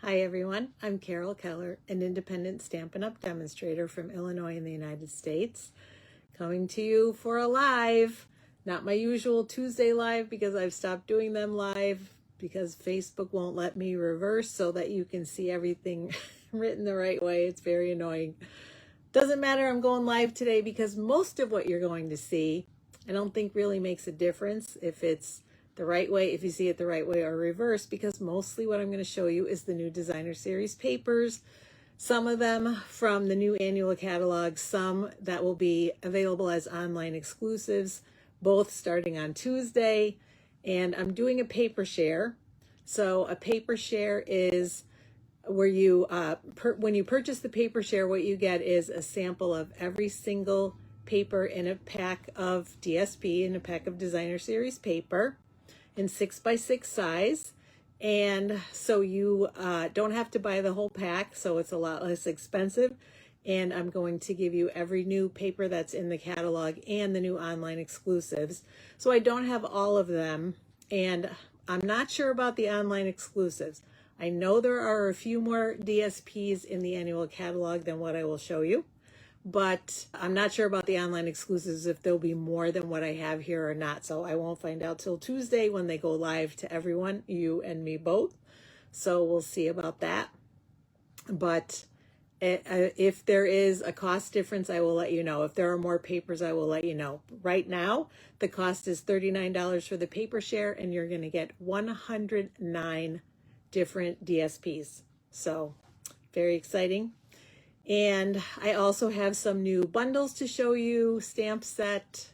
Hi everyone, I'm Carol Keller, an independent Stampin' Up! Demonstrator from Illinois in the United States, coming to you for a live, not my usual Tuesday live because I've stopped doing them live because Facebook won't let me reverse so that you can see everything written the right way. It's very annoying. Doesn't matter, I'm going live today because most of what you're going to see, I don't think really makes a difference if it's the right way, if you see it the right way or reverse, because mostly what I'm going to show you is the new designer series papers, some of them from the new annual catalog, some that will be available as online exclusives, both starting on Tuesday. And I'm doing a paper share. So a paper share is where you, when you purchase the paper share, what you get is a sample of every single paper in a pack of DSP, in a pack of designer series paper, in 6x6 size. And so you don't have to buy the whole pack, so it's a lot less expensive. And I'm going to give you every new paper that's in the catalog and the new online exclusives. So I don't have all of them, and I'm not sure about the online exclusives. I know there are a few more DSPs in the annual catalog than what I will show you, but I'm not sure about the online exclusives, if there'll be more than what I have here or not. So I won't find out till Tuesday when they go live to everyone, you and me both. So we'll see about that. But if there is a cost difference, I will let you know. If there are more papers, I will let you know. Right now, the cost is $39 for the paper share, and you're going to get 109 different DSPs. So very exciting. And I also have some new bundles to show you, stamp set,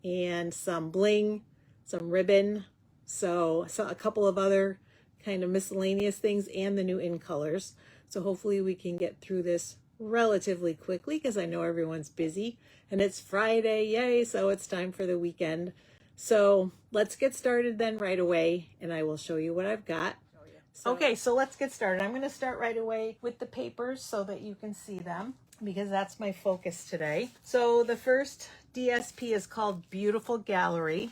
and some bling, some ribbon, so a couple of other kind of miscellaneous things, and the new in colors. So hopefully we can get through this relatively quickly because I know everyone's busy and it's Friday, yay, so it's time for the weekend. So let's get started then right away, and I will show you what I've got. Okay, so let's get started. I'm going to start right away with the papers so that you can see them, because that's my focus today. So the first DSP is called Beautiful Gallery,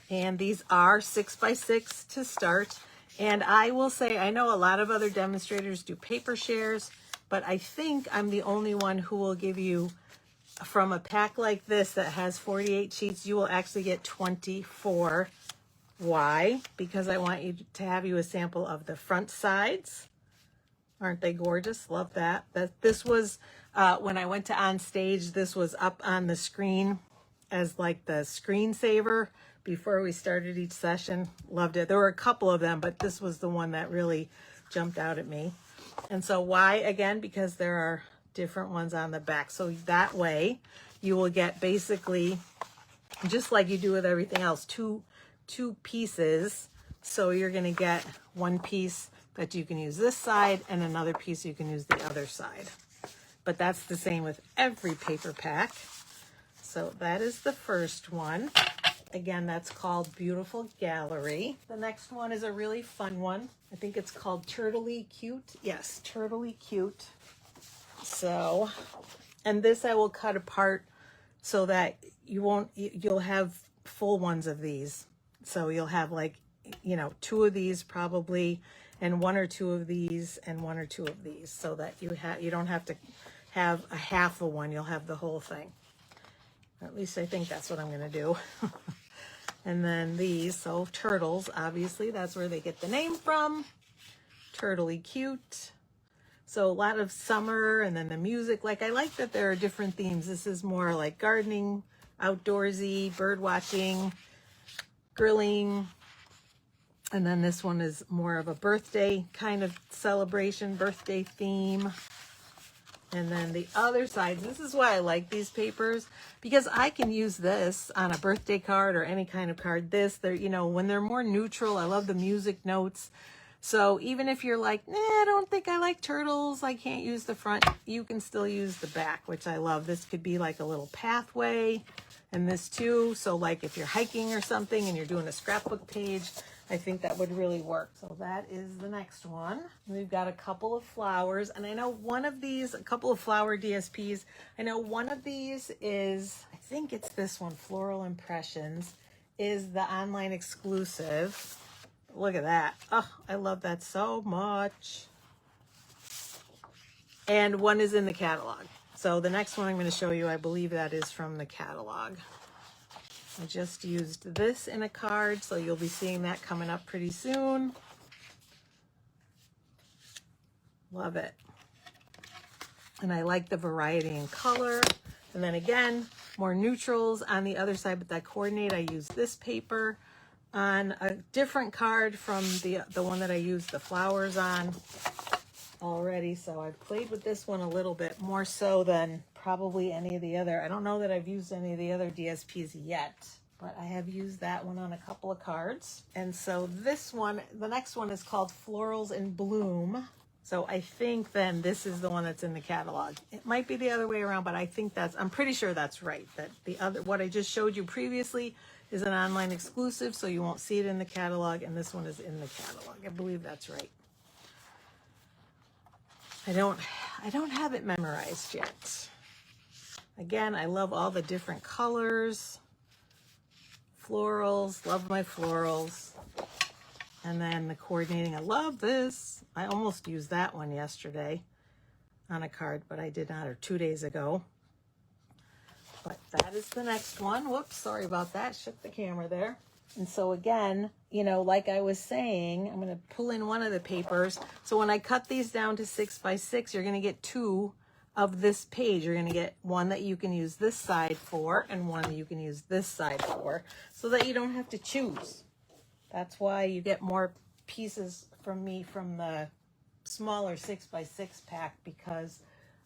and these are 6x6 to start. And I will say, I know a lot of other demonstrators do paper shares, but I think I'm the only one who will give you, from a pack like this that has 48 sheets, you will actually get 24. Why? Because I want you to have you a sample of the front sides. Aren't they gorgeous? Love that. This was, when I went to on stage, this was up on the screen as like the screensaver before we started each session. Loved it. There were a couple of them, but this was the one that really jumped out at me. And so why? Again, because there are different ones on the back. So that way you will get basically, just like you do with everything else, two pieces. So you're going to get one piece that you can use this side and another piece you can use the other side. But that's the same with every paper pack. So that is the first one. Again, that's called Beautiful Gallery. The next one is a really fun one. I think it's called Turtley Cute. Yes, Turtley Cute. So, and this I will cut apart so that you'll have full ones of these. So you'll have, like, you know, 2 of these probably, and 1 or 2 of these, and 1 or 2 of these, so that you don't have to have a half of one. You'll have the whole thing. At least I think that's what I'm going to do. And then these, so turtles, obviously, that's where they get the name from. Turtley Cute. So a lot of summer, and then the music. Like, I like that there are different themes. This is more like gardening, outdoorsy, bird watching, grilling, and then this one is more of a birthday kind of celebration, birthday theme. And then the other side, this is why I like these papers, because I can use this on a birthday card or any kind of card. They're, you know, when they're more neutral, I love the music notes. So even if you're like, I don't think I like turtles, I can't use the front, you can still use the back, which I love. This could be like a little pathway, and this too. So like if you're hiking or something and you're doing a scrapbook page, I think that would really work. So that is the next one. We've got a couple of flowers, and I know one of these, a couple of flower DSPs. I know one of these is, I think it's this one, Floral Impressions, is the online exclusive. Look at that. Oh, I love that so much. and one is in the catalog. So the next one I'm going to show you, I believe that is from the catalog. I just used this in a card, so you'll be seeing that coming up pretty soon. Love it. And I like the variety in color. And then again, more neutrals on the other side, but that coordinate, I use this paper on a different card from the one that I used the flowers on already. So I've played with this one a little bit more so than probably any of the other. I don't know that I've used any of the other DSPs yet, but I have used that one on a couple of cards. And so this one, the next one is called Florals in Bloom. So I think then this is the one that's in the catalog. It might be the other way around, but I think I'm pretty sure that's right. That the other, what I just showed you previously is an online exclusive, so you won't see it in the catalog, and this one is in the catalog. I believe that's right. I don't have it memorized yet. Again, I love all the different colors. Florals, love my florals. And then the coordinating, I love this. I almost used that one yesterday on a card, but I did not, or 2 days ago. But that is the next one. Whoops, sorry about that. Shook the camera there. And so again, you know, like I was saying, I'm going to pull in one of the papers. So when I cut these down to 6 by 6, you're going to get 2 of this page. You're going to get one that you can use this side for and one that you can use this side for, so that you don't have to choose. That's why you get more pieces from me from the smaller 6 by 6 pack, because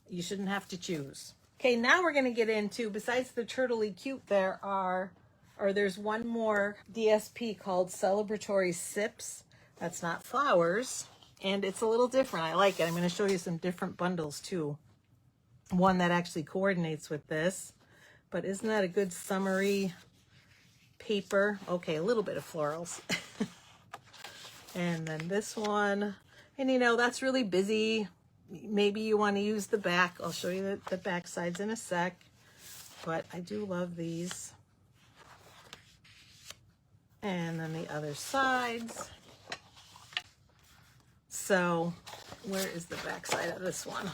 you shouldn't have to choose. Okay, now we're going to get into, besides the turtley cute, there's one more DSP called Celebratory Sips. That's not flowers, and it's a little different. I like it. I'm going to show you some different bundles too. One that actually coordinates with this, but isn't that a good summery paper? Okay, a little bit of florals. And then this one, and you know, that's really busy. Maybe you want to use the back. I'll show you the back sides in a sec, but I do love these. And then the other sides. So where is the back side of this one?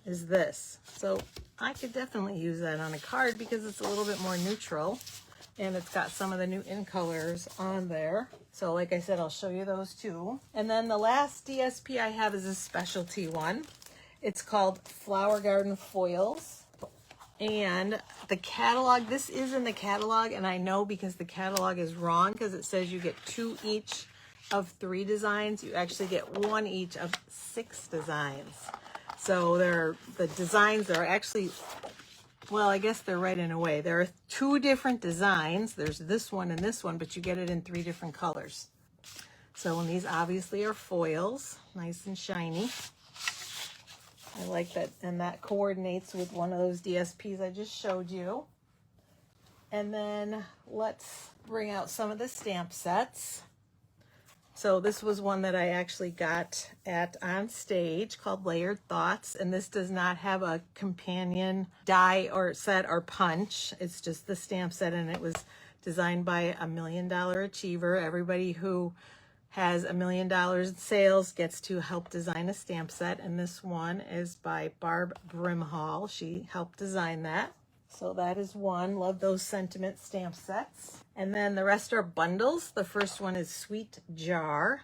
Is this. So I could definitely use that on a card because it's a little bit more neutral, and it's got some of the new in colors on there. So like I said, I'll show you those too. And then the last DSP I have is a specialty one. It's called Flower Garden Foils. And the catalog, this is in the catalog, and I know because the catalog is wrong, because it says you get 2 each of 3 designs. You actually get 1 each of 6 designs. So the designs are actually, well, I guess they're right in a way. There are 2 different designs. There's this one and this one, but you get it in 3 different colors. So, and these obviously are foils, nice and shiny. I like that, and that coordinates with one of those DSPs I just showed you. And then let's bring out some of the stamp sets. So this was one that I actually got at On Stage called Layered Thoughts, and this does not have a companion die or set or punch. It's just the stamp set, and it was designed by a $1 Million Achiever. Everybody who has $1 million in sales gets to help design a stamp set, and this one is by Barb Brimhall. She helped design that. So that is one. Love those sentiment stamp sets. And then the rest are bundles. The first one is Sweet Jar.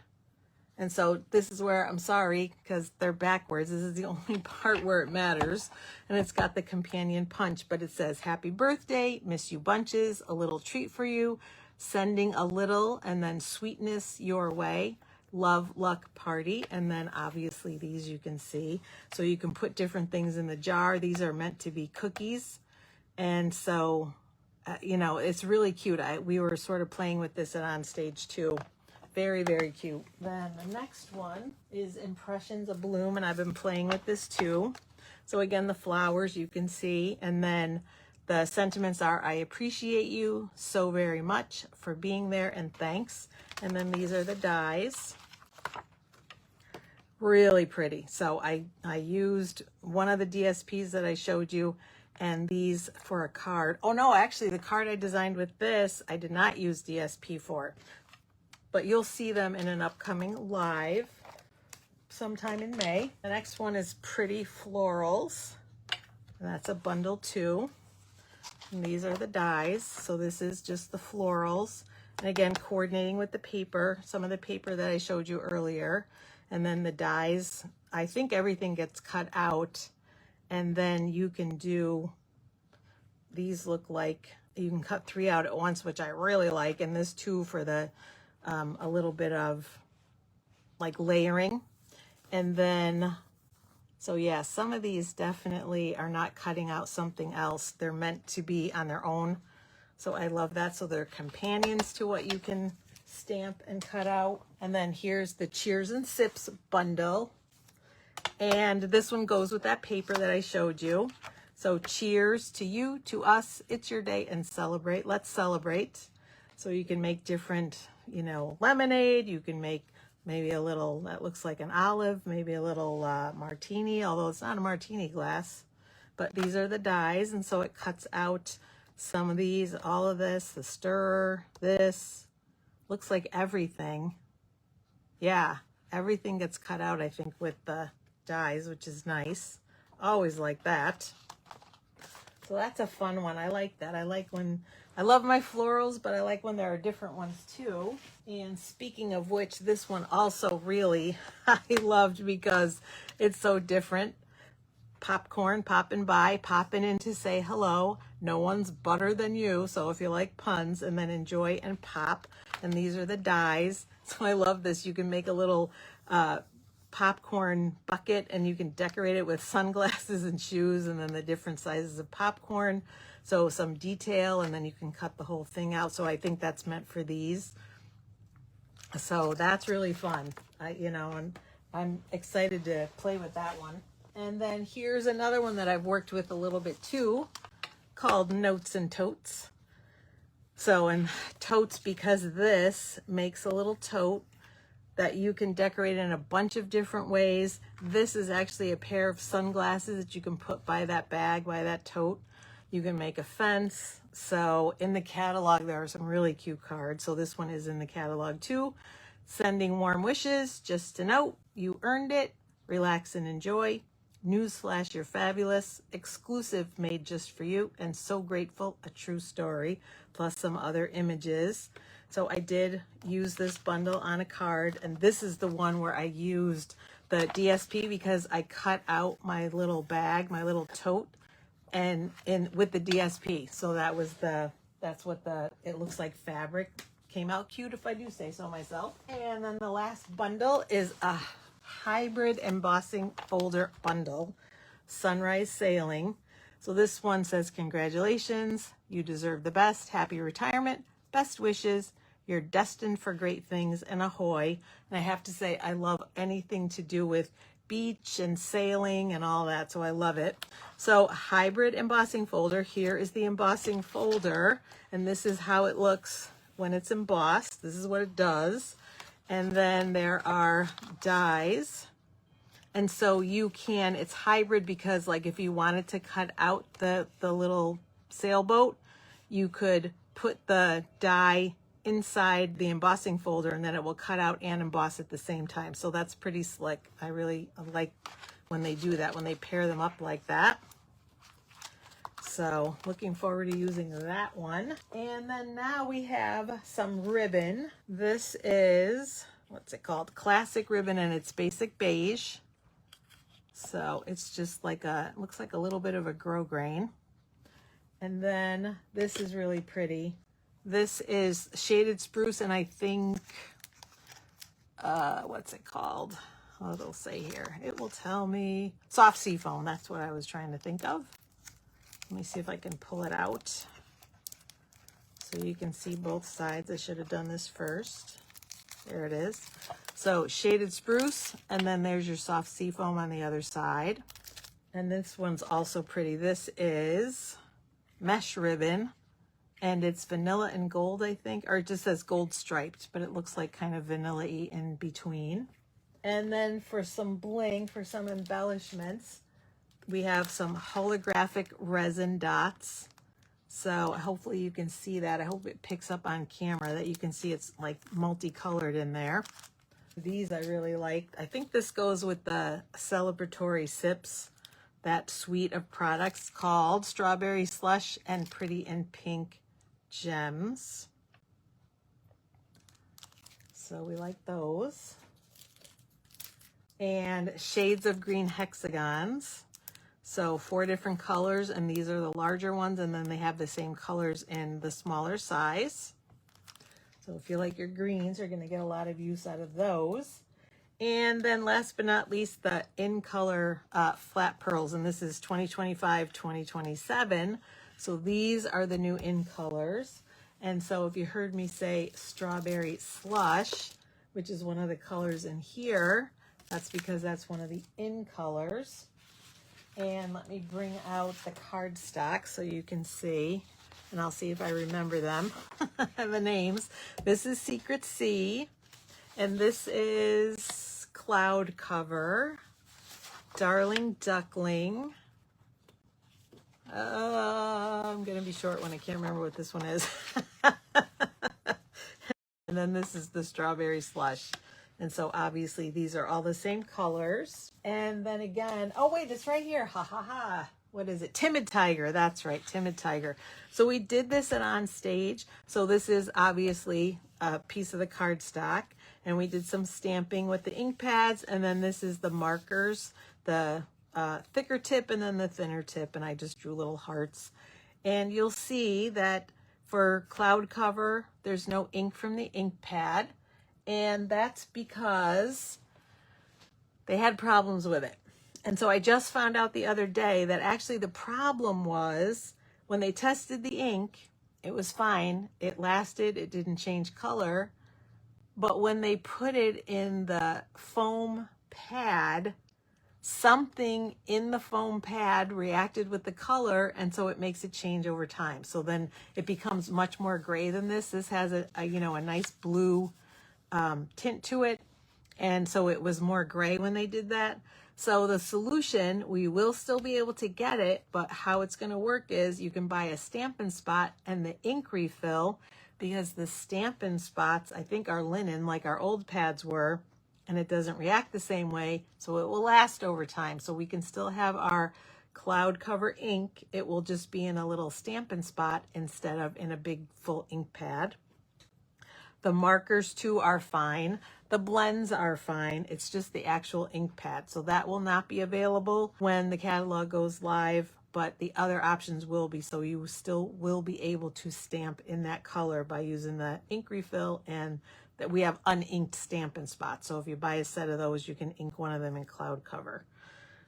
And so this is where, I'm sorry, because they're backwards. This is the only part where it matters. And it's got the companion punch, but it says, Happy birthday, miss you bunches, a little treat for you, sending a little, and then sweetness your way, love, luck, party. And then obviously these you can see. So you can put different things in the jar. These are meant to be cookies. And so, you know, it's really cute. We were sort of playing with this at On Stage too. Very, very cute. Then the next one is Impressions of Bloom, and I've been playing with this too. So again, the flowers you can see, and then the sentiments are, I appreciate you so very much for being there, and thanks. And then these are the dies. Really pretty. So I used one of the DSPs that I showed you, and these for a card. Oh no, actually the card I designed with this, I did not use DSP for, but you'll see them in an upcoming live. sometime in May. The next one is Pretty Florals. And that's a bundle too. And these are the dies. So this is just the florals. And again, coordinating with the paper, some of the paper that I showed you earlier. And then the dies, I think everything gets cut out. And then you can do, these look like, you can cut 3 out at once, which I really like. And this too for the, a little bit of like layering. And then, so yeah, some of these definitely are not cutting out something else. They're meant to be on their own. So I love that. So they're companions to what you can stamp and cut out. And then here's the Cheers and Sips bundle. And this one goes with that paper that I showed you. So cheers to you, to us, it's your day, and celebrate. Let's celebrate. So you can make different, you know, lemonade. You can make maybe a little, that looks like an olive, maybe a little martini, although it's not a martini glass. But these are the dies, and so it cuts out some of these, all of this, the stirrer, this. Looks like everything. Yeah, everything gets cut out, I think, with the dies, which is nice. Always like that. So that's a fun one. I like that. I like when, I love my florals, but I like when there are different ones too. And speaking of which, this one also really I loved because it's so different. Popcorn, popping by, popping in to say hello. No one's better than you. So if you like puns, and then enjoy and pop. And these are the dies. So I love this. You can make a little popcorn bucket, and you can decorate it with sunglasses and shoes, and then the different sizes of popcorn. So some detail, and then you can cut the whole thing out. So I think that's meant for these. So that's really fun. And I'm excited to play with that one. And then here's another one that I've worked with a little bit too, called Notes and Totes. So, and totes, because this makes a little tote that you can decorate in a bunch of different ways. This is actually a pair of sunglasses that you can put by that bag, by that tote. You can make a fence. So in the catalog, there are some really cute cards. So this one is in the catalog too. Sending warm wishes, just a note, you earned it. Relax and enjoy. Newsflash, you're fabulous. Exclusive, made just for you. And so grateful, a true story. Plus some other images. So I did use this bundle on a card, and this is the one where I used the DSP because I cut out my little bag, my little tote, and with the DSP. So that was that's what it looks like fabric. Came out cute if I do say so myself. And then the last bundle is a hybrid embossing folder bundle, Sunrise Sailing. So this one says, congratulations, you deserve the best, happy retirement, best wishes, you're destined for great things, and ahoy. And I have to say, I love anything to do with beach and sailing and all that, so I love it. So hybrid embossing folder, here is the embossing folder, and this is how it looks when it's embossed. This is what it does. And then there are dies. And so you can, it's hybrid because like if you wanted to cut out the little sailboat, you could put the die inside the embossing folder, and then it will cut out and emboss at the same time. So that's pretty slick. I really like when they do that, when they pair them up like that. So looking forward to using that one. And then now we have some ribbon. This is, what's it called? Classic ribbon, and it's basic beige. So it's just like it looks like a little bit of a grosgrain. And then this is really pretty. This is shaded spruce, and I think, what's it called? Oh, it'll say here. It will tell me soft seafoam. That's what I was trying to think of. Let me see if I can pull it out so you can see both sides. I should have done this first. There it is. So shaded spruce, and then there's your soft seafoam on the other side. And this one's also pretty. This is mesh ribbon, and it's vanilla and gold, I think, or it just says gold striped, but it looks like kind of vanilla-y in between. And then for some bling, for some embellishments, we have some holographic resin dots. So hopefully you can see that. I hope it picks up on camera that you can see it's like multicolored in there. These I really like. I think this goes with the celebratory sips, that suite of products called Strawberry Slush and Pretty in Pink Gems. So we like those. And Shades of Green Hexagons. So 4 different colors, and these are the larger ones, and then they have the same colors in the smaller size. So if you like your greens, you're going to get a lot of use out of those. And then last but not least, the In Color Flat Pearls, and this is 2025, 2027. So these are the new In Colors. And so if you heard me say Strawberry Slush, which is one of the colors in here, that's because that's one of the In Colors. And let me bring out the cardstock so you can see, and I'll see if I remember them, the names. This is Secret Sea, and this is Cloud Cover, Darling Duckling. I'm going to be short when I can't remember what this one is. And then this is the Strawberry Slush. And so obviously these are all the same colors. And then again, oh wait, it's right here. Ha ha ha. What is it? Timid Tiger. That's right, Timid Tiger. So we did this at On Stage. So this is obviously a piece of the cardstock. And we did some stamping with the ink pads. And then this is the markers, the thicker tip and then the thinner tip. And I just drew little hearts. And you'll see that for Cloud Cover, there's no ink from the ink pad. And that's because they had problems with it. And so I just found out the other day that actually the problem was when they tested the ink, it was fine. It lasted, it didn't change color. But when they put it in the foam pad, something in the foam pad reacted with the color, and so it makes it change over time. So then it becomes much more gray than this. This has a nice blue tint to it, and so it was more gray when they did that. So the solution, we will still be able to get it, but how it's going to work is you can buy a Stampin' Spot and the ink refill, because the Stampin' Spots I think are linen like our old pads were, and it doesn't react the same way, so it will last over time. So we can still have our Cloud Cover ink. It will just be in a little Stampin' Spot instead of in a big full ink pad. The markers too are fine. The blends are fine. It's just the actual ink pad. So that will not be available when the catalog goes live, but the other options will be. So you still will be able to stamp in that color by using the ink refill, and that we have uninked Stampin' Spots. So if you buy a set of those, you can ink one of them in Cloud Cover.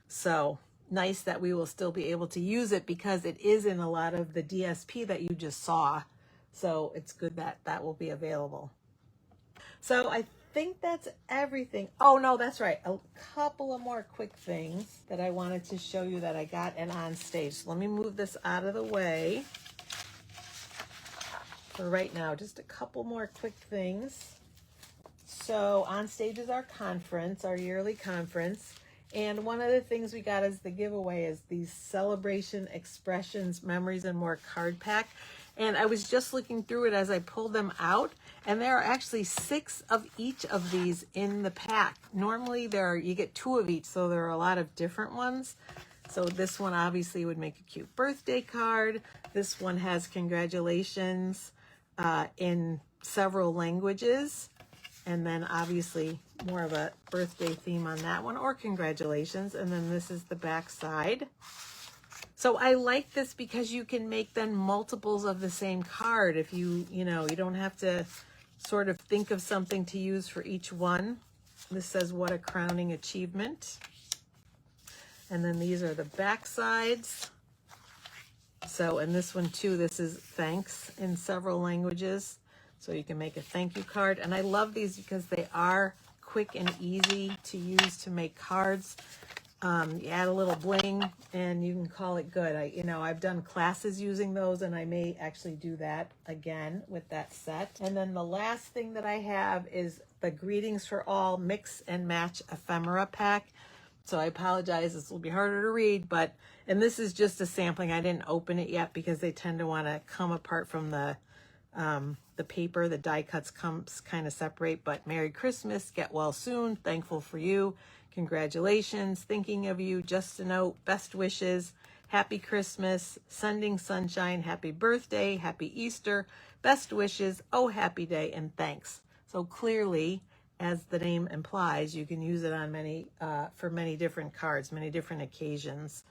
So nice that we will still be able to use it because it is in a lot of the DSP that you just saw. So it's good that that will be available. So I think that's everything. Oh no, that's right. A couple of more quick things that I wanted to show you that I got and On Stage. So let me move this out of the way for right now. Just a couple more quick things. So On Stage is our conference, our yearly conference. And one of the things we got as the giveaway is these Celebration Expressions Memories and More card pack. And I was just looking through it as I pulled them out, and there are actually 6 of each of these in the pack. Normally you get 2 of each, so there are a lot of different ones. So this one obviously would make a cute birthday card. This one has congratulations in several languages, and then obviously more of a birthday theme on that one, or congratulations. And then this is the back side. So I like this because you can make then multiples of the same card. If you don't have to sort of think of something to use for each one. This says, what a crowning achievement. And then these are the back sides. So, and this one too, this is thanks in several languages. So you can make a thank you card. And I love these because they are quick and easy to use to make cards. You add a little bling and you can call it good. I've done classes using those, and I may actually do that again with that set. And then the last thing that I have is the Greetings for All Mix and Match Ephemera pack. So I apologize, this will be harder to read, and this is just a sampling. I didn't open it yet because they tend to want to come apart from the The paper, the die cuts comes kind of separate, but Merry Christmas, get well soon, thankful for you, congratulations, thinking of you, just a note, best wishes, happy Christmas, sending sunshine, happy birthday, happy Easter, best wishes, oh happy day, and thanks. So clearly, as the name implies, you can use it on many, for many different cards, many different occasions.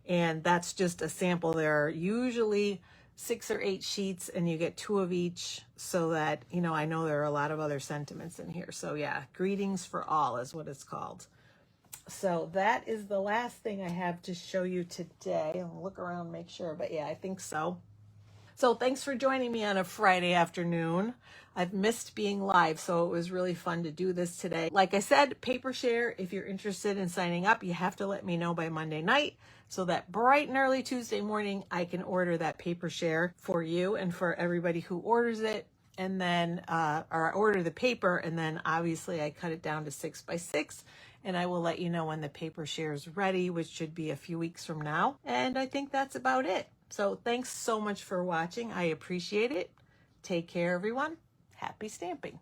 And that's just a sample. There are usually 6 or 8 sheets and you get 2 of each, so that, you know, I know there are a lot of other sentiments in here. So yeah, greetings for all is what it's called. So that is the last thing I have to show you today. I'll look around, make sure, but yeah, I think so. So thanks for joining me on a Friday afternoon. I've missed being live, so it was really fun to do this today. Like I said, paper share, if you're interested in signing up, you have to let me know by Monday night, so that bright and early Tuesday morning, I can order that paper share for you and for everybody who orders it. And then, or order the paper, and then obviously I cut it down to 6 by 6, and I will let you know when the paper share is ready, which should be a few weeks from now. And I think that's about it. So thanks so much for watching. I appreciate it. Take care, everyone. Happy stamping.